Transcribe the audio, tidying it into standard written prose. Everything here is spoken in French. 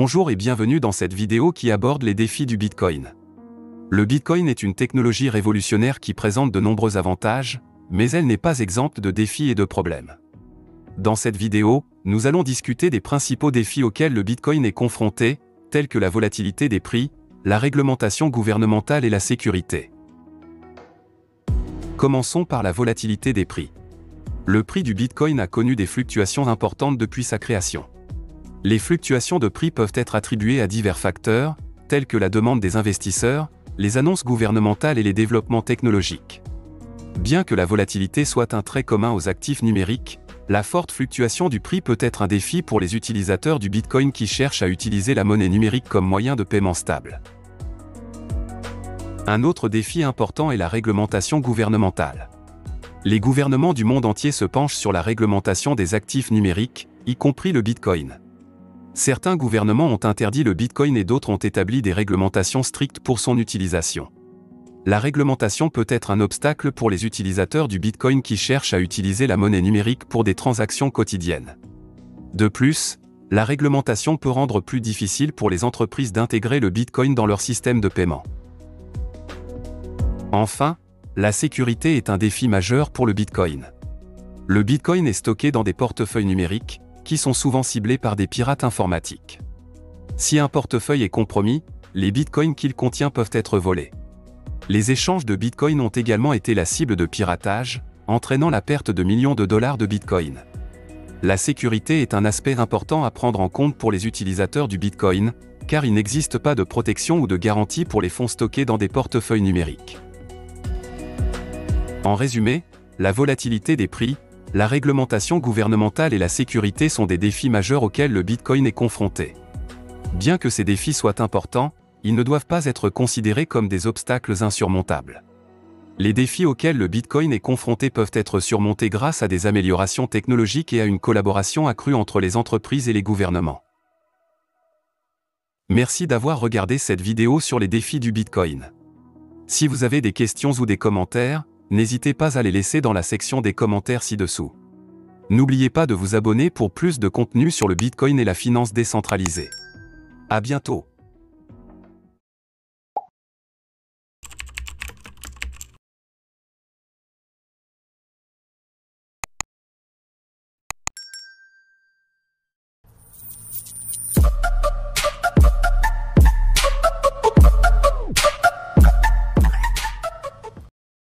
Bonjour et bienvenue dans cette vidéo qui aborde les défis du Bitcoin. Le Bitcoin est une technologie révolutionnaire qui présente de nombreux avantages, mais elle n'est pas exempte de défis et de problèmes. Dans cette vidéo, nous allons discuter des principaux défis auxquels le Bitcoin est confronté, tels que la volatilité des prix, la réglementation gouvernementale et la sécurité. Commençons par la volatilité des prix. Le prix du Bitcoin a connu des fluctuations importantes depuis sa création. Les fluctuations de prix peuvent être attribuées à divers facteurs, tels que la demande des investisseurs, les annonces gouvernementales et les développements technologiques. Bien que la volatilité soit un trait commun aux actifs numériques, la forte fluctuation du prix peut être un défi pour les utilisateurs du Bitcoin qui cherchent à utiliser la monnaie numérique comme moyen de paiement stable. Un autre défi important est la réglementation gouvernementale. Les gouvernements du monde entier se penchent sur la réglementation des actifs numériques, y compris le Bitcoin. Certains gouvernements ont interdit le Bitcoin et d'autres ont établi des réglementations strictes pour son utilisation. La réglementation peut être un obstacle pour les utilisateurs du Bitcoin qui cherchent à utiliser la monnaie numérique pour des transactions quotidiennes. De plus, la réglementation peut rendre plus difficile pour les entreprises d'intégrer le Bitcoin dans leur système de paiement. Enfin, la sécurité est un défi majeur pour le Bitcoin. Le Bitcoin est stocké dans des portefeuilles numériques, qui sont souvent ciblés par des pirates informatiques. Si un portefeuille est compromis, les bitcoins qu'il contient peuvent être volés. Les échanges de bitcoin ont également été la cible de piratage, entraînant la perte de millions de dollars de bitcoin. La sécurité est un aspect important à prendre en compte pour les utilisateurs du bitcoin, car il n'existe pas de protection ou de garantie pour les fonds stockés dans des portefeuilles numériques. En résumé, la volatilité des prix, la réglementation gouvernementale et la sécurité sont des défis majeurs auxquels le Bitcoin est confronté. Bien que ces défis soient importants, ils ne doivent pas être considérés comme des obstacles insurmontables. Les défis auxquels le Bitcoin est confronté peuvent être surmontés grâce à des améliorations technologiques et à une collaboration accrue entre les entreprises et les gouvernements. Merci d'avoir regardé cette vidéo sur les défis du Bitcoin. Si vous avez des questions ou des commentaires, n'hésitez pas à les laisser dans la section des commentaires ci-dessous. N'oubliez pas de vous abonner pour plus de contenu sur le Bitcoin et la finance décentralisée. À bientôt.